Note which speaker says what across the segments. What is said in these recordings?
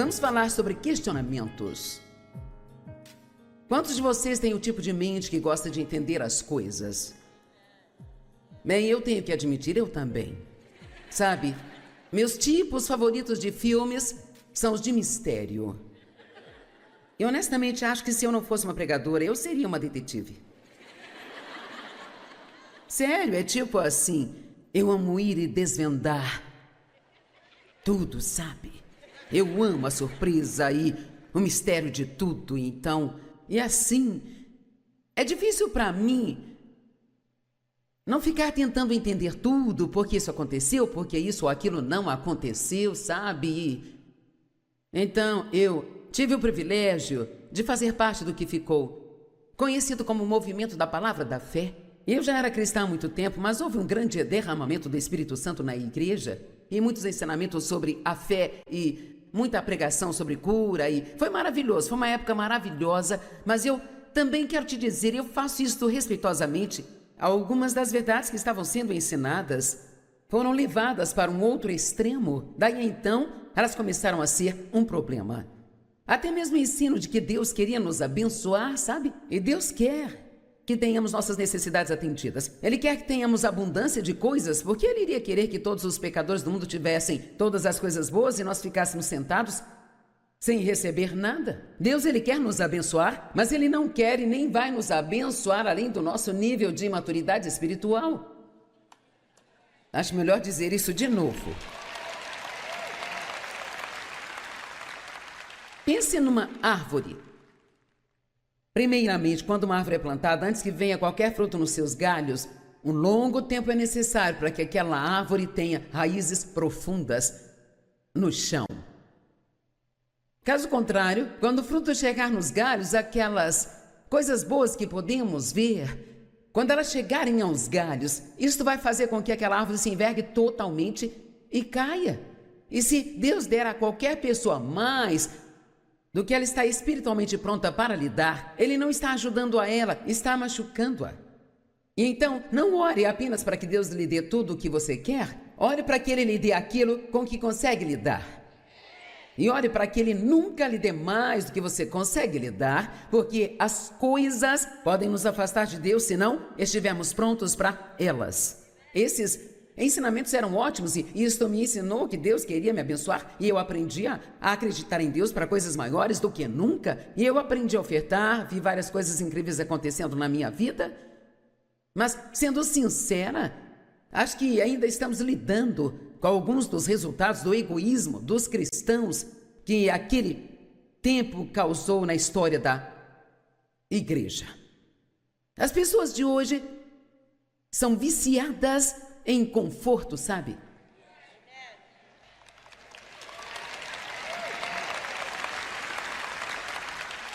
Speaker 1: Vamos falar sobre questionamentos. Quantos de vocês têm o tipo de mente que gosta de entender as coisas? Bem, eu tenho que admitir, eu também. Sabe, meus tipos favoritos de filmes são os de mistério. Eu honestamente acho que se eu não fosse uma pregadora, eu seria uma detetive. Sério, é tipo assim, eu amo ir e desvendar tudo, sabe? Eu amo a surpresa e o mistério de tudo, então... E assim, é difícil para mim não ficar tentando entender tudo, porque isso aconteceu, porque isso ou aquilo não aconteceu, sabe? Então, eu tive o privilégio de fazer parte do que ficou conhecido como o movimento da Palavra da Fé. Eu já era cristã há muito tempo, mas houve um grande derramamento do Espírito Santo na igreja e muitos ensinamentos sobre a fé e muita pregação sobre cura e foi maravilhoso, foi uma época maravilhosa, mas eu também quero te dizer, eu faço isto respeitosamente. Algumas das verdades que estavam sendo ensinadas foram levadas para um outro extremo, daí então elas começaram a ser um problema. Até mesmo o ensino de que Deus queria nos abençoar, sabe? E Deus quer que tenhamos nossas necessidades atendidas. Ele quer que tenhamos abundância de coisas, porque Ele iria querer que todos os pecadores do mundo tivessem todas as coisas boas e nós ficássemos sentados sem receber nada. Deus, Ele quer nos abençoar, mas Ele não quer e nem vai nos abençoar além do nosso nível de maturidade espiritual. Acho melhor dizer isso de novo. Pense numa árvore. Primeiramente, quando uma árvore é plantada, antes que venha qualquer fruto nos seus galhos, um longo tempo é necessário para que aquela árvore tenha raízes profundas no chão. Caso contrário, quando o fruto chegar nos galhos, aquelas coisas boas que podemos ver, quando elas chegarem aos galhos, isto vai fazer com que aquela árvore se envergue totalmente e caia. E se Deus der a qualquer pessoa mais do que ela está espiritualmente pronta para lidar, Ele não está ajudando a ela, está machucando-a. E então, não ore apenas para que Deus lhe dê tudo o que você quer, ore para que Ele lhe dê aquilo com que consegue lidar. E ore para que Ele nunca lhe dê mais do que você consegue lidar, porque as coisas podem nos afastar de Deus se não estivermos prontos para elas. Esses ensinamentos eram ótimos e isto me ensinou que Deus queria me abençoar e eu aprendi a acreditar em Deus para coisas maiores do que nunca e eu aprendi a ofertar, vi várias coisas incríveis acontecendo na minha vida, mas sendo sincera, acho que ainda estamos lidando com alguns dos resultados do egoísmo dos cristãos que aquele tempo causou na história da igreja. As pessoas de hoje são viciadas em conforto, sabe?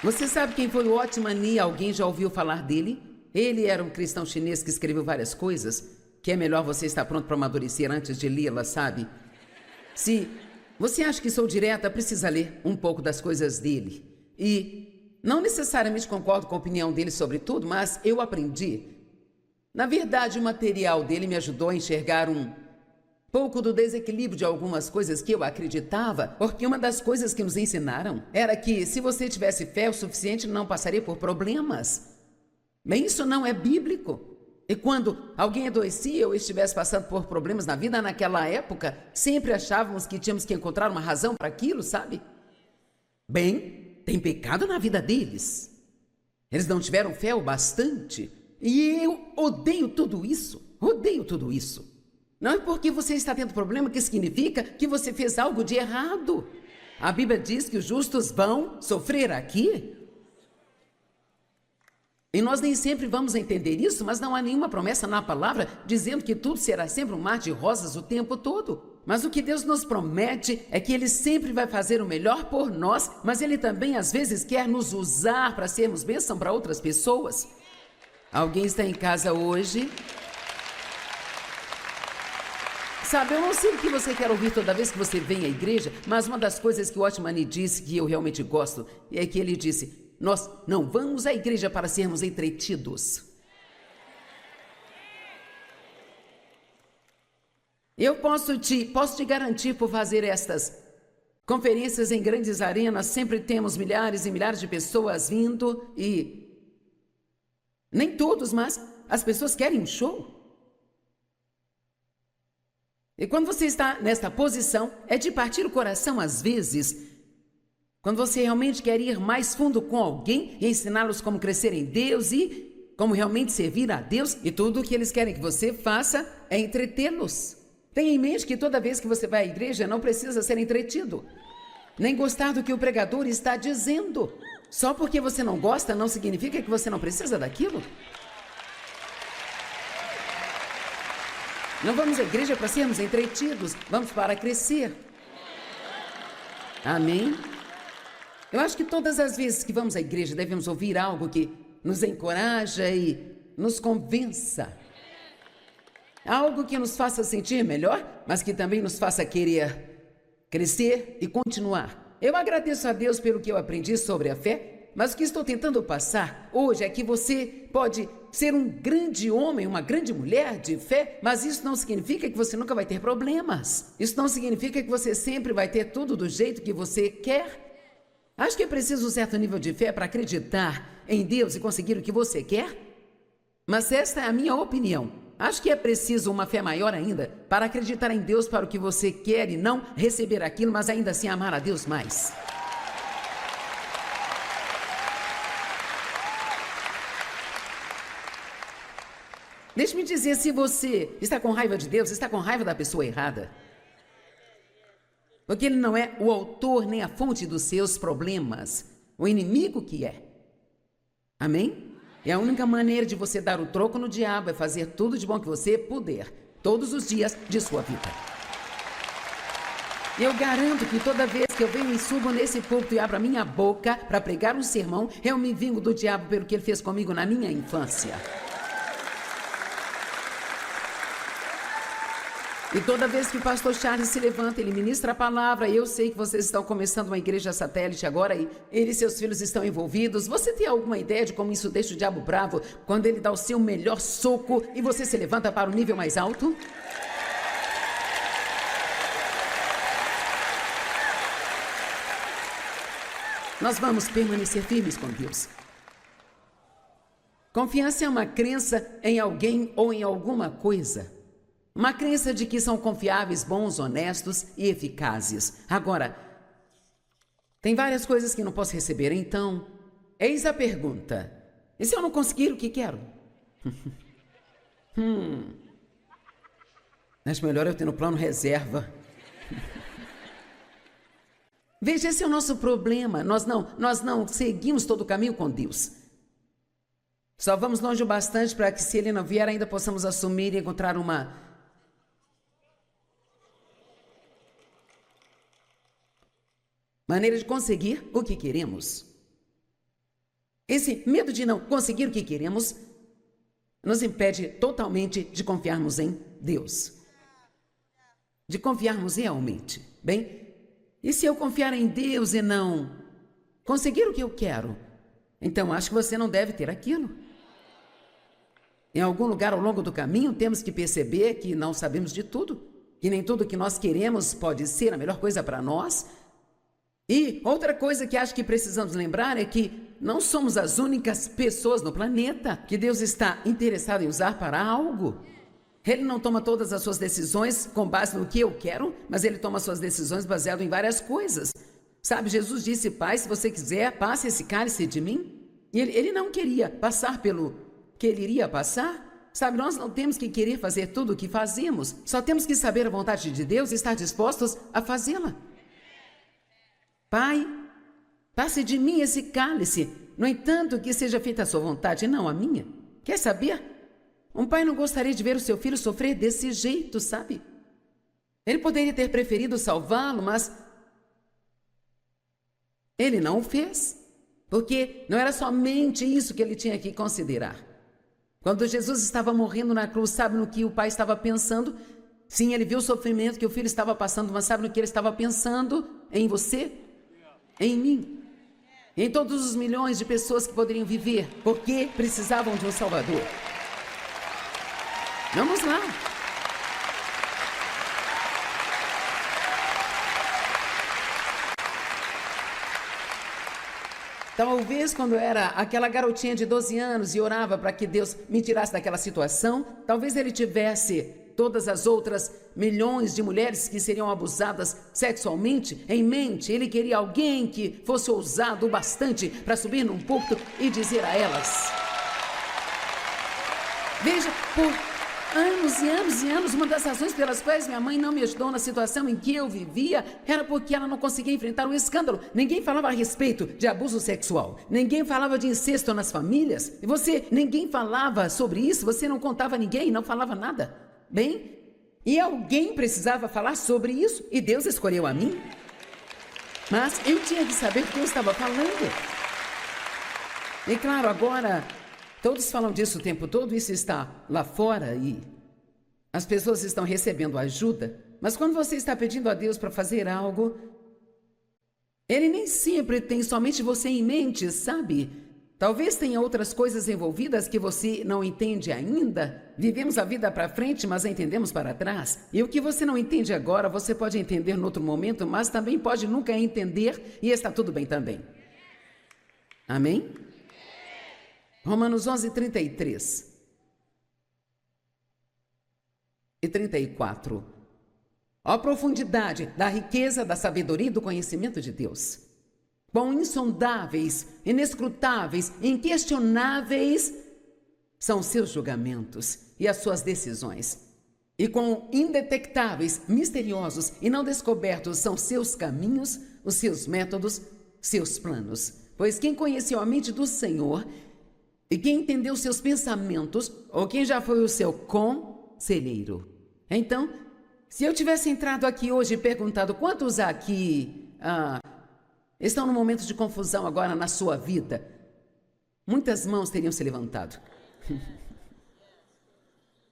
Speaker 1: Você sabe quem foi o Otmani? Alguém já ouviu falar dele? Ele era um cristão chinês que escreveu várias coisas, que é melhor você estar pronto para amadurecer antes de lê-las, sabe? Se você acha que sou direta, precisa ler um pouco das coisas dele. E não necessariamente concordo com a opinião dele sobre tudo, mas eu aprendi. Na verdade, o material dele me ajudou a enxergar um pouco do desequilíbrio de algumas coisas que eu acreditava, porque uma das coisas que nos ensinaram era que se você tivesse fé o suficiente, não passaria por problemas. Bem, isso não é bíblico. E quando alguém adoecia ou estivesse passando por problemas na vida, naquela época, sempre achávamos que tínhamos que encontrar uma razão para aquilo, sabe? Bem, tem pecado na vida deles. Eles não tiveram fé o bastante. E eu odeio tudo isso, odeio tudo isso. Não é porque você está tendo problema que significa que você fez algo de errado. A Bíblia diz que os justos vão sofrer aqui. E nós nem sempre vamos entender isso, mas não há nenhuma promessa na palavra dizendo que tudo será sempre um mar de rosas o tempo todo. Mas o que Deus nos promete é que Ele sempre vai fazer o melhor por nós, mas Ele também às vezes quer nos usar para sermos bênção para outras pessoas. Alguém está em casa hoje? Sabe, eu não sei o que você quer ouvir toda vez que você vem à igreja, mas uma das coisas que o Otmani disse que eu realmente gosto é que ele disse: nós não vamos à igreja para sermos entretidos. Eu posso te garantir por fazer estas Conferências em grandes arenas, sempre temos milhares e milhares de pessoas vindo e... nem todos, mas as pessoas querem um show. E quando você está nesta posição, é de partir o coração às vezes. Quando você realmente quer ir mais fundo com alguém e ensiná-los como crescer em Deus e como realmente servir a Deus, e tudo o que eles querem que você faça é entretê-los. Tenha em mente que toda vez que você vai à igreja não precisa ser entretido, nem gostar do que o pregador está dizendo. Só porque você não gosta não significa que você não precisa daquilo. Não vamos à igreja para sermos entretidos, vamos para crescer. Amém? Eu acho que todas as vezes que vamos à igreja devemos ouvir algo que nos encoraja e nos convença. Algo que nos faça sentir melhor, mas que também nos faça querer crescer e continuar. Eu agradeço a Deus pelo que eu aprendi sobre a fé, mas o que estou tentando passar hoje é que você pode ser um grande homem, uma grande mulher de fé, mas isso não significa que você nunca vai ter problemas. Isso não significa que você sempre vai ter tudo do jeito que você quer. Acho que é preciso um certo nível de fé para acreditar em Deus e conseguir o que você quer. Mas esta é a minha opinião. Acho que é preciso uma fé maior ainda para acreditar em Deus para o que você quer e não receber aquilo, mas ainda assim amar a Deus mais. Deixe-me dizer, se você está com raiva de Deus, está com raiva da pessoa errada. Porque Ele não é o autor nem a fonte dos seus problemas. O inimigo que é. Amém? E a única maneira de você dar o troco no diabo é fazer tudo de bom que você puder, todos os dias de sua vida. E eu garanto que toda vez que eu venho e subo nesse púlpito e abro a minha boca para pregar um sermão, eu me vingo do diabo pelo que ele fez comigo na minha infância. E toda vez que o pastor Charles se levanta, ele ministra a palavra, e eu sei que vocês estão começando uma igreja satélite agora, e ele e seus filhos estão envolvidos. Você tem alguma ideia de como isso deixa o diabo bravo quando ele dá o seu melhor soco e você se levanta para o nível mais alto? Nós vamos permanecer firmes com Deus. Confiança é uma crença em alguém ou em alguma coisa. Uma crença de que são confiáveis, bons, honestos e eficazes. Agora, tem várias coisas que não posso receber, então, eis a pergunta. E se eu não conseguir o que quero? Acho melhor eu ter no plano reserva. Veja, esse é o nosso problema. Nós não seguimos todo o caminho com Deus. Só vamos longe o bastante para que, se Ele não vier, ainda possamos assumir e encontrar uma maneira de conseguir o que queremos. Esse medo de não conseguir o que queremos nos impede totalmente de confiarmos em Deus. De confiarmos realmente. Bem, e se eu confiar em Deus e não conseguir o que eu quero, então acho que você não deve ter aquilo. Em algum lugar ao longo do caminho temos que perceber que não sabemos de tudo, que nem tudo que nós queremos pode ser a melhor coisa para nós. E outra coisa que acho que precisamos lembrar é que não somos as únicas pessoas no planeta que Deus está interessado em usar para algo. Ele não toma todas as suas decisões com base no que eu quero, mas Ele toma suas decisões baseado em várias coisas. Sabe, Jesus disse: Pai, se você quiser, passe esse cálice de mim. E ele não queria passar pelo que Ele iria passar. Sabe, nós não temos que querer fazer tudo o que fazemos. Só temos que saber a vontade de Deus e estar dispostos a fazê-la. Pai, passe de mim esse cálice, no entanto, que seja feita a sua vontade, não a minha. Quer saber? Um pai não gostaria de ver o seu filho sofrer desse jeito, sabe? Ele poderia ter preferido salvá-lo, mas ele não o fez, porque não era somente isso que ele tinha que considerar. Quando Jesus estava morrendo na cruz, sabe no que o pai estava pensando? Sim, ele viu o sofrimento que o filho estava passando, mas sabe no que ele estava pensando? Em você? Em mim, em todos os milhões de pessoas que poderiam viver, porque precisavam de um Salvador. Vamos lá. Talvez quando eu era aquela garotinha de 12 anos e orava para que Deus me tirasse daquela situação, talvez ele tivesse todas as outras milhões de mulheres que seriam abusadas sexualmente em mente. Ele queria alguém que fosse ousado o bastante para subir num púlpito e dizer a elas. Veja, por anos e anos e anos, uma das razões pelas quais minha mãe não me ajudou na situação em que eu vivia era porque ela não conseguia enfrentar o escândalo. Ninguém falava a respeito de abuso sexual. Ninguém falava de incesto nas famílias. E ninguém falava sobre isso. Você não contava a ninguém, não falava nada. Bem, e alguém precisava falar sobre isso e Deus escolheu a mim. Mas eu tinha que saber o que eu estava falando. E claro, agora todos falam disso o tempo todo, isso está lá fora e as pessoas estão recebendo ajuda. Mas quando você está pedindo a Deus para fazer algo, Ele nem sempre tem somente você em mente, sabe? Talvez tenha outras coisas envolvidas que você não entende ainda. Vivemos a vida para frente, mas a entendemos para trás. E o que você não entende agora, você pode entender em outro momento, mas também pode nunca entender e está tudo bem também. Amém? Romanos 11, 33 e 34. Ó profundidade da riqueza, da sabedoria e do conhecimento de Deus. Quão insondáveis, inescrutáveis, inquestionáveis são os seus julgamentos e as suas decisões. E quão indetectáveis, misteriosos e não descobertos são seus caminhos, os seus métodos, seus planos. Pois quem conheceu a mente do Senhor e quem entendeu seus pensamentos, ou quem já foi o seu conselheiro? Então, se eu tivesse entrado aqui hoje e perguntado quantos aqui estão num momento de confusão agora na sua vida, muitas mãos teriam se levantado.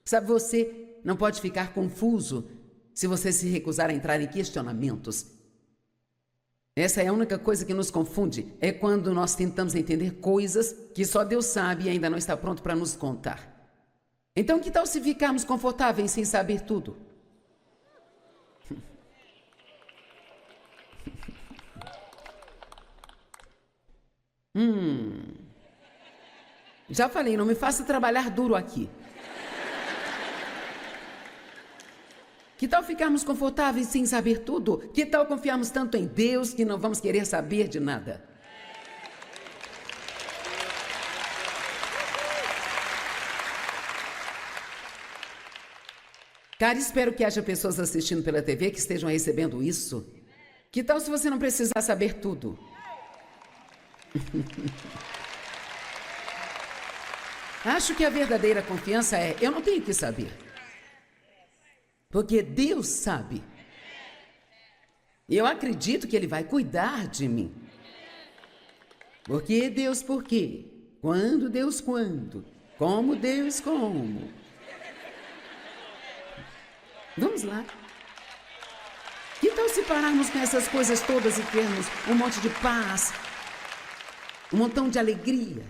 Speaker 1: Sabe, você não pode ficar confuso se você se recusar a entrar em questionamentos. Essa é a única coisa que nos confunde, é quando nós tentamos entender coisas que só Deus sabe e ainda não está pronto para nos contar. Então, que tal se ficarmos confortáveis sem saber tudo? Já falei, não me faça trabalhar duro aqui. Que tal ficarmos confortáveis sem saber tudo? Que tal confiarmos tanto em Deus que não vamos querer saber de nada? Cara, espero que haja pessoas assistindo pela TV que estejam recebendo isso. Que tal se você não precisar saber tudo? Acho que a verdadeira confiança é: eu não tenho que saber. Porque Deus sabe. E eu acredito que Ele vai cuidar de mim. Porque Deus, por quê? Quando Deus, quando? Como Deus, como? Vamos lá. Que tal se pararmos com essas coisas todas e termos um monte de paz, um montão de alegria?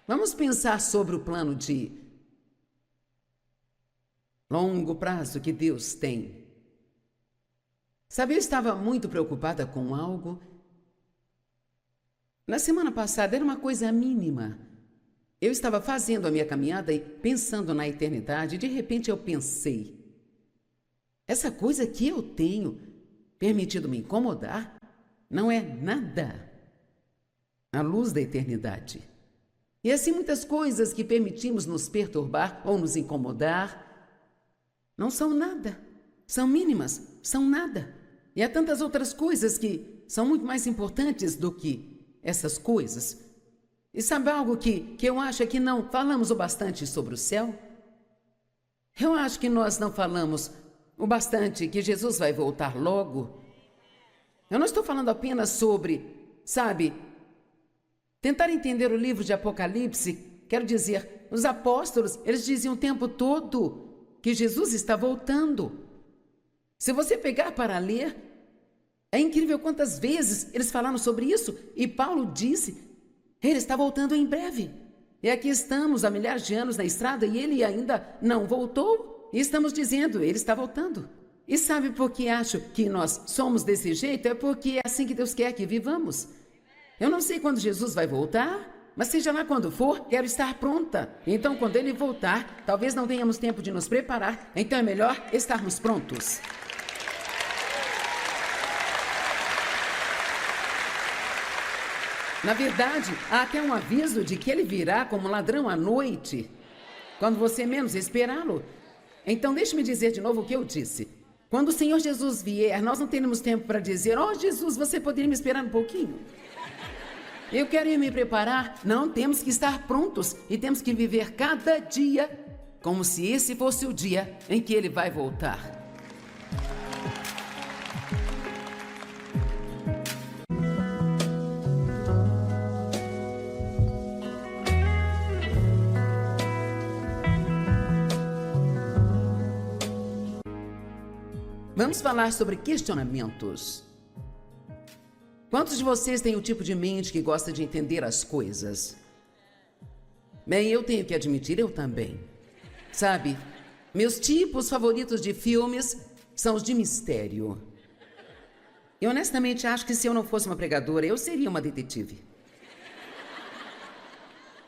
Speaker 1: Vamos pensar sobre o plano de longo prazo que Deus tem. Sabe, eu estava muito preocupada com algo. Na semana passada era uma coisa mínima. Eu estava fazendo a minha caminhada e pensando na eternidade. De repente eu pensei: essa coisa que eu tenho permitido me incomodar não é nada à luz da eternidade. E assim muitas coisas que permitimos nos perturbar ou nos incomodar não são nada, são mínimas, são nada. E há tantas outras coisas que são muito mais importantes do que essas coisas. E sabe algo que eu acho é que não falamos o bastante sobre o céu? Eu acho que nós não falamos o bastante que Jesus vai voltar logo. Eu não estou falando apenas sobre, sabe, tentar entender o livro de Apocalipse. Quero dizer, os apóstolos, eles diziam o tempo todo que Jesus está voltando. Se você pegar para ler, é incrível quantas vezes eles falaram sobre isso. E Paulo disse, ele está voltando em breve. E aqui estamos há milhares de anos na estrada e ele ainda não voltou. E estamos dizendo, ele está voltando. E sabe por que acho que nós somos desse jeito? É porque é assim que Deus quer que vivamos. Eu não sei quando Jesus vai voltar, mas seja lá quando for, quero estar pronta. Então, quando ele voltar, talvez não tenhamos tempo de nos preparar, então é melhor estarmos prontos. Na verdade, há até um aviso de que ele virá como ladrão à noite, quando você menos esperá-lo. Então, deixe-me dizer de novo o que eu disse. Quando o Senhor Jesus vier, nós não teremos tempo para dizer: "Oh, Jesus, você poderia me esperar um pouquinho?" Eu quero ir me preparar. Não, temos que estar prontos e temos que viver cada dia como se esse fosse o dia em que ele vai voltar. Vamos falar sobre questionamentos. Quantos de vocês têm o tipo de mente que gosta de entender as coisas? Bem, eu tenho que admitir, eu também. Sabe, meus tipos favoritos de filmes são os de mistério. Eu honestamente acho que se eu não fosse uma pregadora, eu seria uma detetive.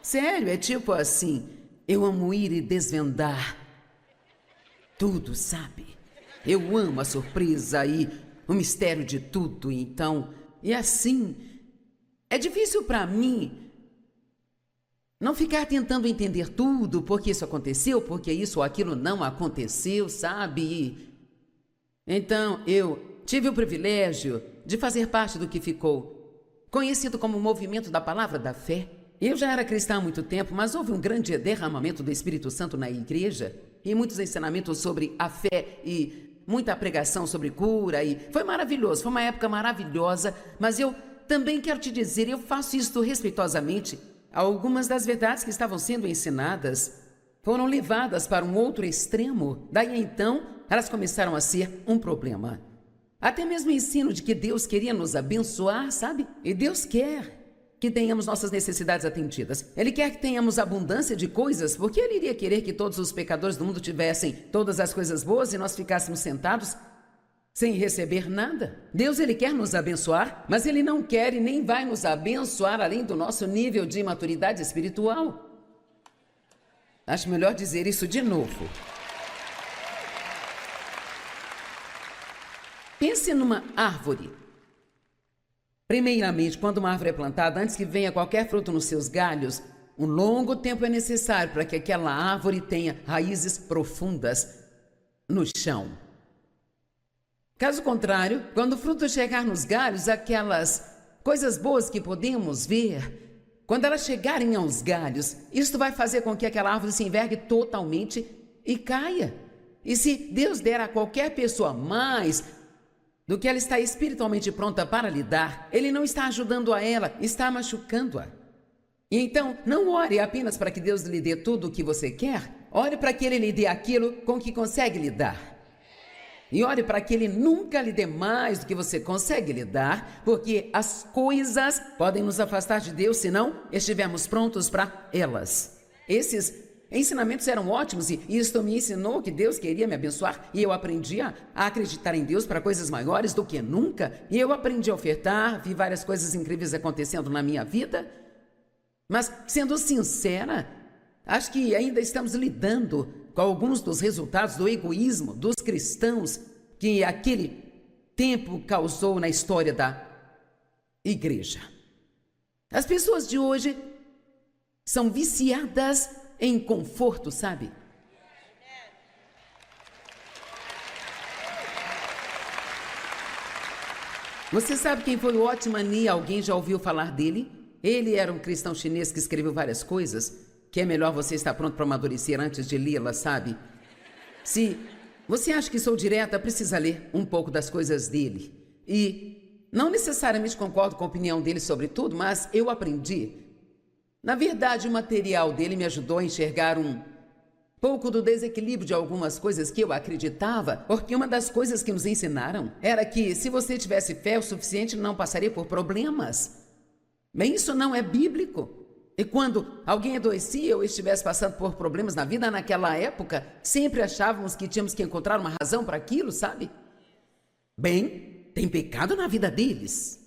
Speaker 1: Sério, é tipo assim, eu amo ir e desvendar tudo, sabe? Eu amo a surpresa e o mistério de tudo, então... E assim, é difícil para mim não ficar tentando entender tudo, porque isso aconteceu, porque isso ou aquilo não aconteceu, sabe? Então, eu tive o privilégio de fazer parte do que ficou conhecido como o movimento da palavra da fé. Eu já era cristã há muito tempo, mas houve um grande derramamento do Espírito Santo na igreja e muitos ensinamentos sobre a fé e muita pregação sobre cura e foi maravilhoso, foi uma época maravilhosa, mas eu também quero te dizer, eu faço isso respeitosamente. Algumas das verdades que estavam sendo ensinadas foram levadas para um outro extremo, daí então elas começaram a ser um problema. Até mesmo o ensino de que Deus queria nos abençoar, sabe? E Deus quer que tenhamos nossas necessidades atendidas. Ele quer que tenhamos abundância de coisas, porque Ele iria querer que todos os pecadores do mundo tivessem todas as coisas boas e nós ficássemos sentados sem receber nada. Deus, Ele quer nos abençoar, mas Ele não quer e nem vai nos abençoar além do nosso nível de maturidade espiritual. Acho melhor dizer isso de novo. Pense numa árvore. Primeiramente, quando uma árvore é plantada, antes que venha qualquer fruto nos seus galhos, um longo tempo é necessário para que aquela árvore tenha raízes profundas no chão. Caso contrário, quando o fruto chegar nos galhos, aquelas coisas boas que podemos ver, quando elas chegarem aos galhos, isto vai fazer com que aquela árvore se envergue totalmente e caia. E se Deus der a qualquer pessoa mais do que ela está espiritualmente pronta para lidar, Ele não está ajudando a ela, está machucando-a. E então, não ore apenas para que Deus lhe dê tudo o que você quer, ore para que Ele lhe dê aquilo com que consegue lidar. E ore para que Ele nunca lhe dê mais do que você consegue lidar, porque as coisas podem nos afastar de Deus se não estivermos prontos para elas. Esses ensinamentos eram ótimos e isto me ensinou que Deus queria me abençoar e eu aprendi a acreditar em Deus para coisas maiores do que nunca e eu aprendi a ofertar, vi várias coisas incríveis acontecendo na minha vida, mas sendo sincera, acho que ainda estamos lidando com alguns dos resultados do egoísmo dos cristãos que aquele tempo causou na história da igreja. As pessoas de hoje são viciadas em conforto, sabe? Você sabe quem foi o Otmani? Alguém já ouviu falar dele? Ele era um cristão chinês que escreveu várias coisas, que é melhor você estar pronto para amadurecer antes de lê-las, sabe? Se você acha que sou direta, precisa ler um pouco das coisas dele. E não necessariamente concordo com a opinião dele sobre tudo, mas eu aprendi. Na verdade, o material dele me ajudou a enxergar um pouco do desequilíbrio de algumas coisas que eu acreditava, porque uma das coisas que nos ensinaram era que se você tivesse fé o suficiente, não passaria por problemas. Bem, isso não é bíblico. E quando alguém adoecia ou estivesse passando por problemas na vida, naquela época, sempre achávamos que tínhamos que encontrar uma razão para aquilo, sabe? Bem, tem pecado na vida deles.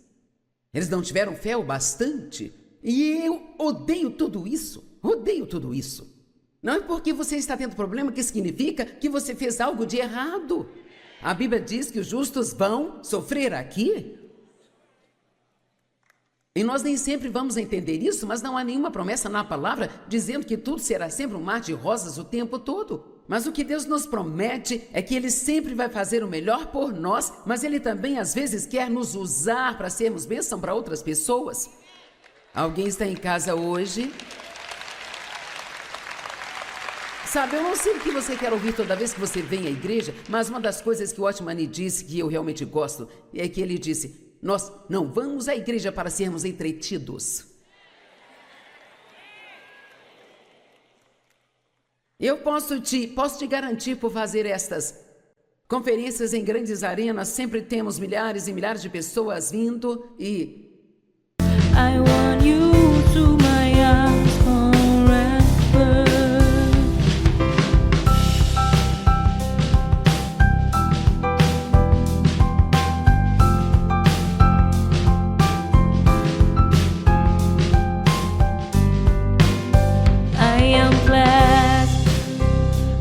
Speaker 1: Eles não tiveram fé o bastante. E eu odeio tudo isso. Odeio tudo isso. Não é porque você está tendo problema que significa que você fez algo de errado. A Bíblia diz que os justos vão sofrer aqui. E nós nem sempre vamos entender isso, mas não há nenhuma promessa na palavra dizendo que tudo será sempre um mar de rosas o tempo todo. Mas o que Deus nos promete é que Ele sempre vai fazer o melhor por nós, mas Ele também às vezes quer nos usar para sermos bênção para outras pessoas. Alguém está em casa hoje? Sabe, eu não sei o que você quer ouvir toda vez que você vem à igreja, mas uma das coisas que o Watchman disse que eu realmente gosto é que ele disse: nós não vamos à igreja para sermos entretidos. Eu posso te garantir, por fazer estas conferências em grandes arenas, sempre temos milhares e milhares de pessoas vindo e... I want you to my arms forever. I am blessed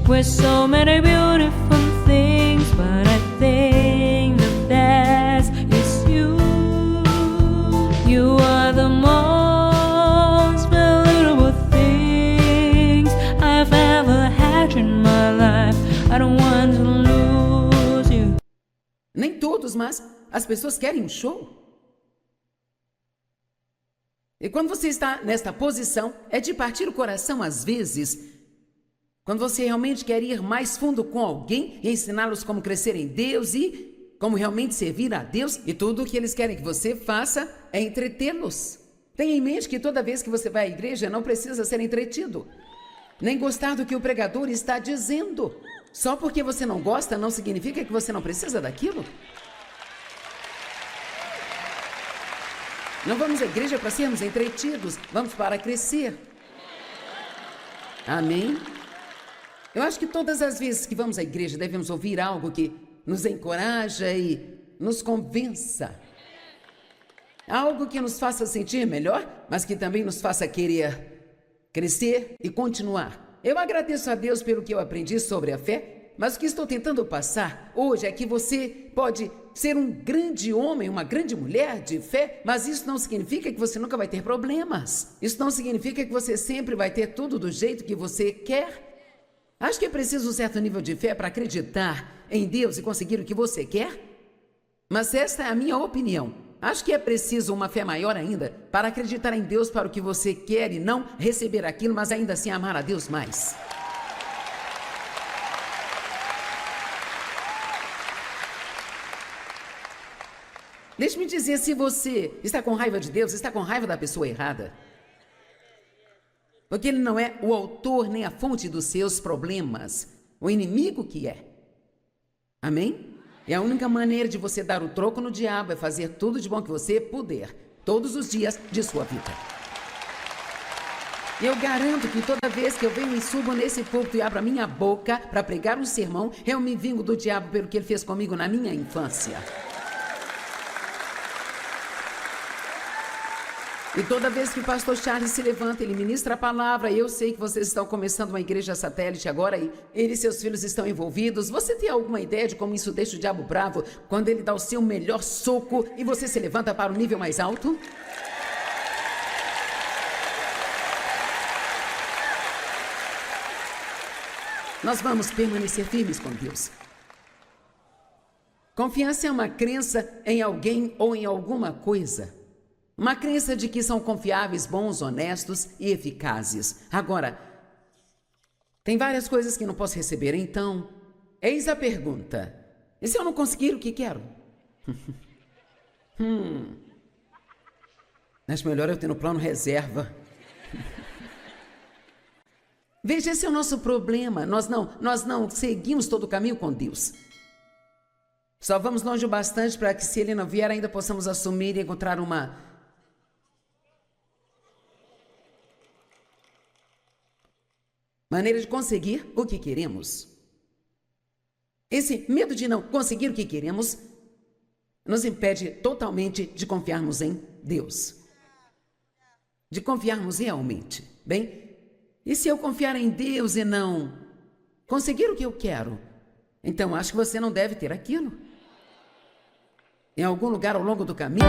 Speaker 1: with so many beautiful things, but I think the best is you. You are the most valuable things I've ever had in my life. I don't want to lose you. Nem todos, mas as pessoas querem um show. E quando você está nesta posição, é de partir o coração às vezes. Quando você realmente quer ir mais fundo com alguém e ensiná-los como crescer em Deus e como realmente servir a Deus, e tudo o que eles querem que você faça é entretê-los. Tenha em mente que toda vez que você vai à igreja não precisa ser entretido, nem gostar do que o pregador está dizendo. Só porque você não gosta não significa que você não precisa daquilo. Não vamos à igreja para sermos entretidos, vamos para crescer. Amém? Eu acho que todas as vezes que vamos à igreja devemos ouvir algo que nos encoraja e nos convença. Algo que nos faça sentir melhor, mas que também nos faça querer crescer e continuar. Eu agradeço a Deus pelo que eu aprendi sobre a fé, mas o que estou tentando passar hoje é que você pode ser um grande homem, uma grande mulher de fé, mas isso não significa que você nunca vai ter problemas. Isso não significa que você sempre vai ter tudo do jeito que você quer. Acho que é preciso um certo nível de fé para acreditar em Deus e conseguir o que você quer. Mas esta é a minha opinião. Acho que é preciso uma fé maior ainda para acreditar em Deus para o que você quer e não receber aquilo, mas ainda assim amar a Deus mais. Deixe-me dizer, se você está com raiva de Deus, está com raiva da pessoa errada. Porque Ele não é o autor nem a fonte dos seus problemas. O inimigo que é. Amém? E a única maneira de você dar o troco no diabo é fazer tudo de bom que você puder, todos os dias de sua vida. E eu garanto que toda vez que eu venho e subo nesse púlpito e abro a minha boca para pregar um sermão, eu me vingo do diabo pelo que ele fez comigo na minha infância. E toda vez que o pastor Charles se levanta, ele ministra a palavra. Eu sei que vocês estão começando uma igreja satélite agora e ele e seus filhos estão envolvidos. Você tem alguma ideia de como isso deixa o diabo bravo quando ele dá o seu melhor soco e você se levanta para o nível mais alto? Nós vamos permanecer firmes com Deus. Confiança é uma crença em alguém ou em alguma coisa. Uma crença de que são confiáveis, bons, honestos e eficazes. Agora, tem várias coisas que não posso receber, então, eis a pergunta. E se eu não conseguir o que quero? Acho melhor eu ter no plano reserva. Veja, esse é o nosso problema. Nós não seguimos todo o caminho com Deus. Só vamos longe o bastante para que, se Ele não vier, ainda possamos assumir e encontrar uma maneira de conseguir o que queremos. Esse medo de não conseguir o que queremos nos impede totalmente de confiarmos em Deus. De confiarmos realmente. Bem, e se eu confiar em Deus e não conseguir o que eu quero, então acho que você não deve ter aquilo. Em algum lugar ao longo do caminho.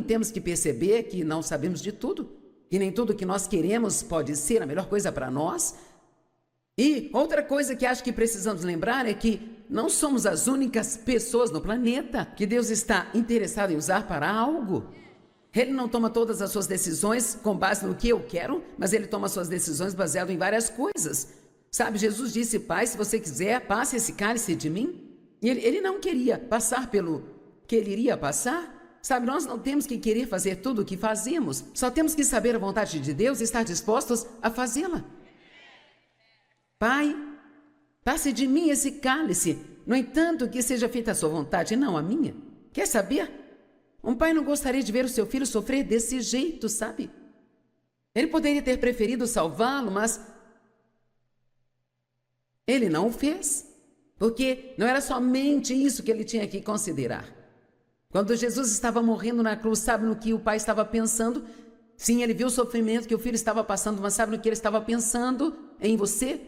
Speaker 1: Temos que perceber que não sabemos de tudo, que nem tudo que nós queremos pode ser a melhor coisa para nós. E outra coisa que acho que precisamos lembrar é que não somos as únicas pessoas no planeta que Deus está interessado em usar para algo. Ele não toma todas as suas decisões com base no que eu quero, mas Ele toma suas decisões baseado em várias coisas. Sabe, Jesus disse: Pai, se você quiser, passe esse cálice de mim. E ele não queria passar pelo que Ele iria passar. Sabe, nós não temos que querer fazer tudo o que fazemos, só temos que saber a vontade de Deus e estar dispostos a fazê-la. Pai, passe de mim esse cálice, no entanto, que seja feita a sua vontade, não a minha. Quer saber? Um pai não gostaria de ver o seu filho sofrer desse jeito, sabe? Ele poderia ter preferido salvá-lo, mas ele não o fez, porque não era somente isso que ele tinha que considerar. Quando Jesus estava morrendo na cruz, sabe no que o pai estava pensando? Sim, ele viu o sofrimento que o filho estava passando, mas sabe no que ele estava pensando? Em você,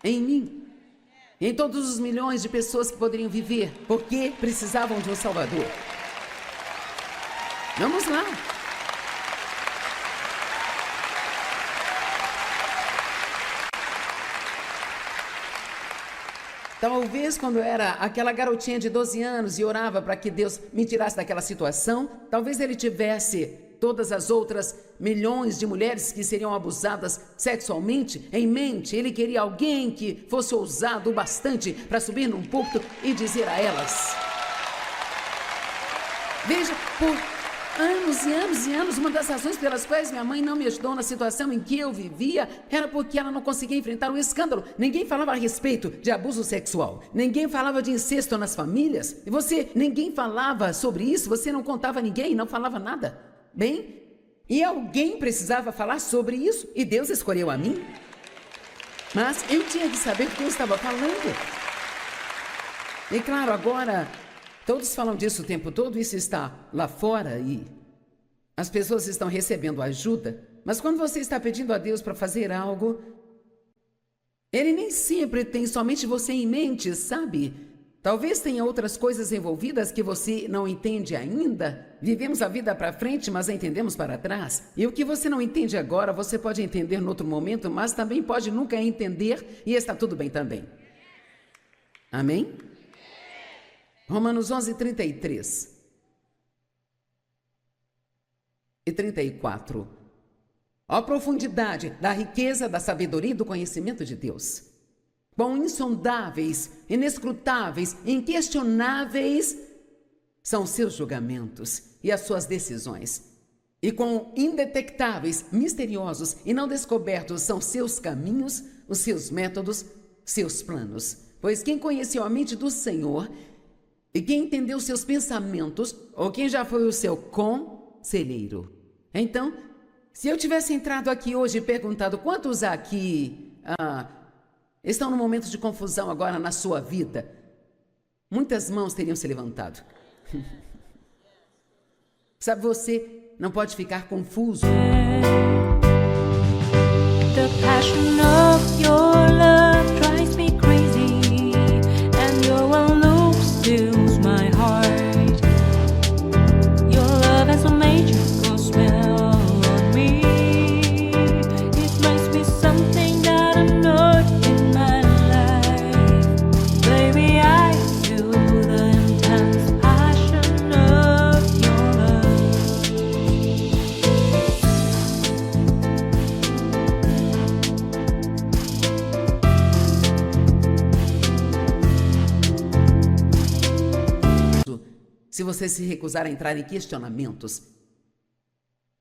Speaker 1: em mim, em todos os milhões de pessoas que poderiam viver, porque precisavam de um Salvador. Vamos lá. Talvez quando eu era aquela garotinha de 12 anos e orava para que Deus me tirasse daquela situação, talvez ele tivesse todas as outras milhões de mulheres que seriam abusadas sexualmente em mente. Ele queria alguém que fosse ousado o bastante para subir num púlpito e dizer a elas. Veja, por anos e anos e anos, uma das razões pelas quais minha mãe não me ajudou na situação em que eu vivia era porque ela não conseguia enfrentar um escândalo. Ninguém falava a respeito de abuso sexual, ninguém falava de incesto nas famílias, e ninguém falava sobre isso, você não contava a ninguém, não falava nada. Bem, e alguém precisava falar sobre isso, e Deus escolheu a mim. Mas eu tinha que saber o que eu estava falando. E claro, agora todos falam disso o tempo todo, isso está lá fora e as pessoas estão recebendo ajuda. Mas quando você está pedindo a Deus para fazer algo, Ele nem sempre tem somente você em mente, sabe? Talvez tenha outras coisas envolvidas que você não entende ainda. Vivemos a vida para frente, mas a entendemos para trás. E o que você não entende agora, você pode entender no outro momento, mas também pode nunca entender e está tudo bem também. Amém? Romanos 11, 33 e 34. Ó profundidade da riqueza, da sabedoria e do conhecimento de Deus. Quão insondáveis, inescrutáveis, inquestionáveis são seus julgamentos e as suas decisões. E quão indetectáveis, misteriosos e não descobertos são seus caminhos, os seus métodos, seus planos. Pois quem conheceu a mente do Senhor e quem entendeu seus pensamentos, ou quem já foi o seu conselheiro? Então, se eu tivesse entrado aqui hoje e perguntado quantos aqui estão num momento de confusão agora na sua vida, muitas mãos teriam se levantado. Sabe, você não pode ficar confuso. The passion of your love drives me crazy, and your one look fills my heart. Your love has a magical spell on me. It makes me something that I'm not in my life. Baby, I feel the intense passion of your love. se você se recusar a entrar em questionamentos.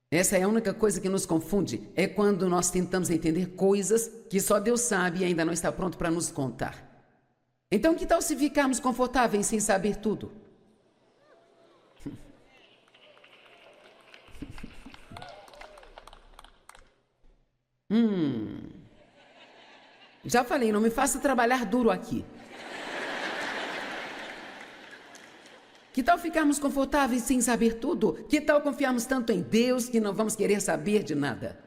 Speaker 1: Essa é a única coisa que nos confunde, é quando nós tentamos entender coisas que só Deus sabe e ainda não está pronto para nos contar. Então, que tal se ficarmos confortáveis sem saber tudo? Já falei, não me faça trabalhar duro aqui. Que tal ficarmos confortáveis sem saber tudo? Que tal confiarmos tanto em Deus que não vamos querer saber de nada?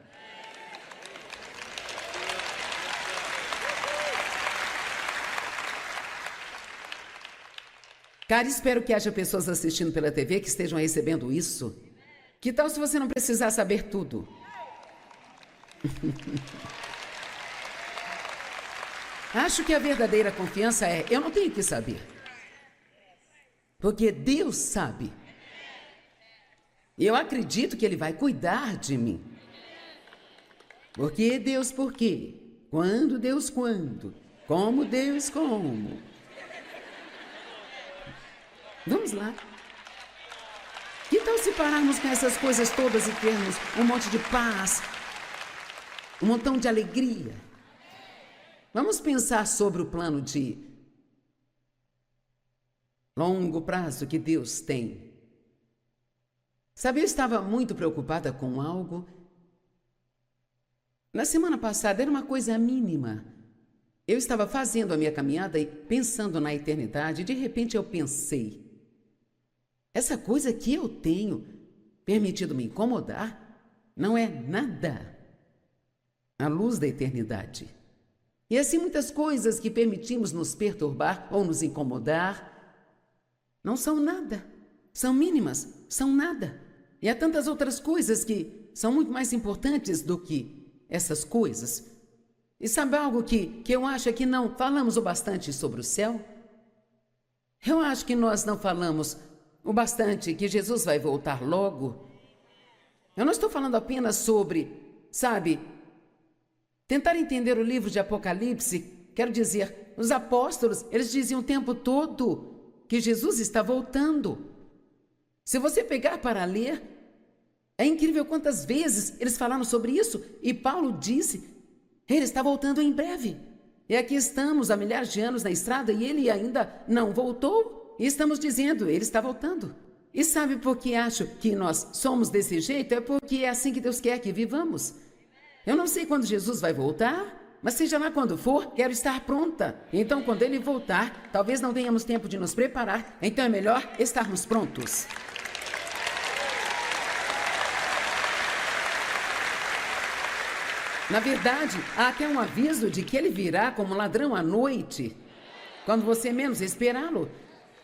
Speaker 1: Cara, espero que haja pessoas assistindo pela TV que estejam recebendo isso. Que tal se você não precisar saber tudo? Acho que a verdadeira confiança é: eu não tenho que saber. Porque Deus sabe. Eu acredito que Ele vai cuidar de mim. Porque Deus, por quê? Quando Deus, quando? Como Deus, como? Vamos lá. Que tal se pararmos com essas coisas todas e termos um monte de paz, um montão de alegria? Vamos pensar sobre o plano de longo prazo que Deus tem. Sabe, eu estava muito preocupada com algo. Na semana passada era uma coisa mínima. Eu estava fazendo a minha caminhada e pensando na eternidade, e de repente eu pensei: essa coisa que eu tenho permitido me incomodar não é nada à luz da eternidade. E assim muitas coisas que permitimos nos perturbar ou nos incomodar não são nada, são mínimas, são nada. E há tantas outras coisas que são muito mais importantes do que essas coisas. E sabe algo que eu acho é que não falamos o bastante sobre o céu? Eu acho que nós não falamos o bastante que Jesus vai voltar logo. Eu não estou falando apenas sobre, sabe, tentar entender o livro de Apocalipse. Quero dizer, os apóstolos, eles diziam o tempo todo que Jesus está voltando. Se você pegar para ler, é incrível quantas vezes eles falaram sobre isso. E Paulo disse, ele está voltando em breve. E aqui estamos há milhares de anos na estrada e ele ainda não voltou. E estamos dizendo, ele está voltando. E sabe por que acho que nós somos desse jeito? É porque é assim que Deus quer que vivamos. Eu não sei quando Jesus vai voltar, mas seja lá quando for, quero estar pronta. Então, quando Ele voltar, talvez não tenhamos tempo de nos preparar, então é melhor estarmos prontos. Na verdade, há até um aviso de que Ele virá como ladrão à noite, quando você menos esperá-lo.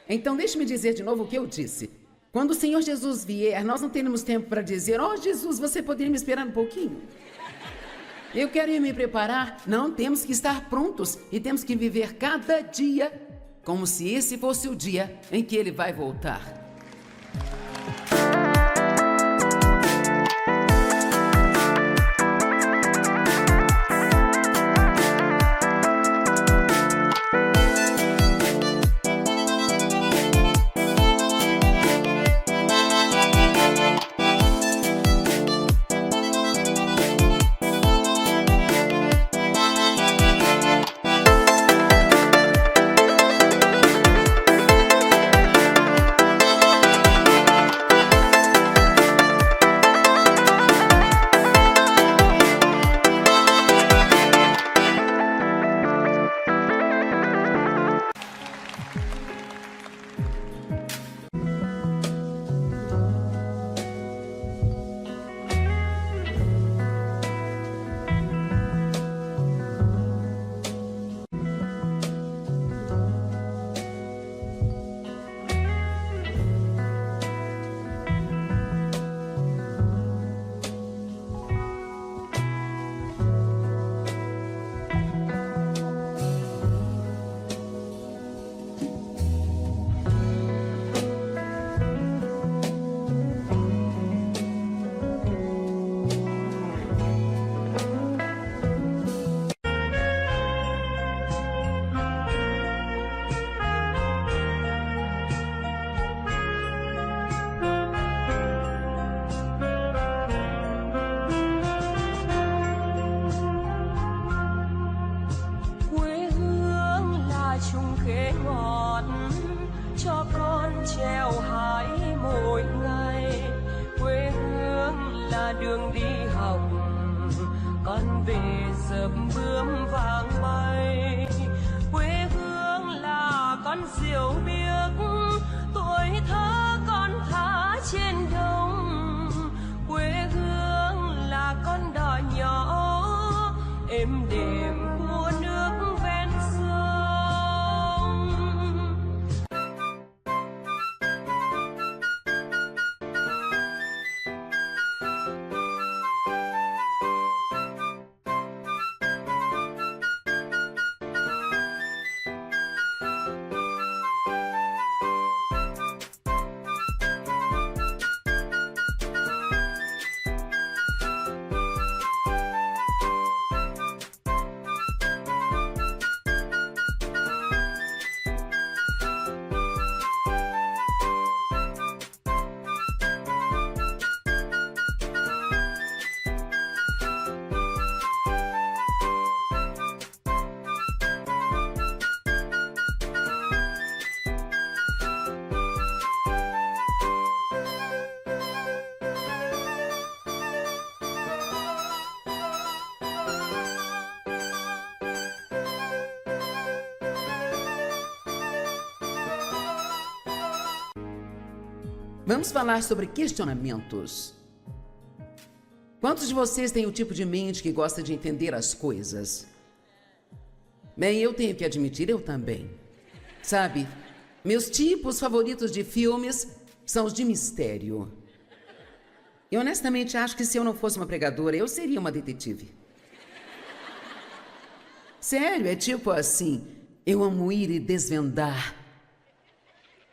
Speaker 1: Então, deixe-me dizer de novo o que eu disse. Quando o Senhor Jesus vier, nós não teremos tempo para dizer: oh, Jesus, você poderia me esperar um pouquinho? Eu quero ir me preparar. Não, temos que estar prontos e temos que viver cada dia como se esse fosse o dia em que Ele vai voltar.
Speaker 2: ngọt cho con treo hái mỗi ngày. Quê hương là đường đi học, con về dập bướm vàng bay. Quê hương là con diều biếc, tuổi thơ con thả trên đồng. Quê hương là con đò nhỏ êm đềm của nước ven sông.
Speaker 1: Vamos falar sobre questionamentos. Quantos de vocês têm o tipo de mente que gosta de entender as coisas? Bem, eu tenho que admitir, eu também. Sabe, meus tipos favoritos de filmes são os de mistério. E honestamente acho que se eu não fosse uma pregadora, eu seria uma detetive. Sério, é tipo assim, eu amo ir e desvendar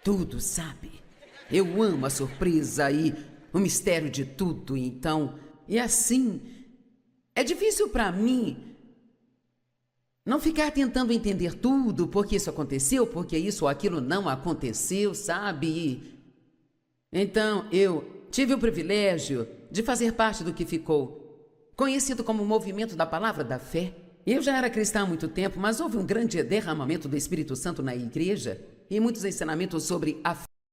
Speaker 1: tudo, sabe? Eu amo a surpresa e o mistério de tudo, então... E assim, é difícil para mim não ficar tentando entender tudo, porque isso aconteceu, porque isso ou aquilo não aconteceu, sabe? Então, eu tive o privilégio de fazer parte do que ficou conhecido como o movimento da Palavra da Fé. Eu já era cristã há muito tempo, mas houve um grande derramamento do Espírito Santo na igreja e muitos ensinamentos sobre a fé.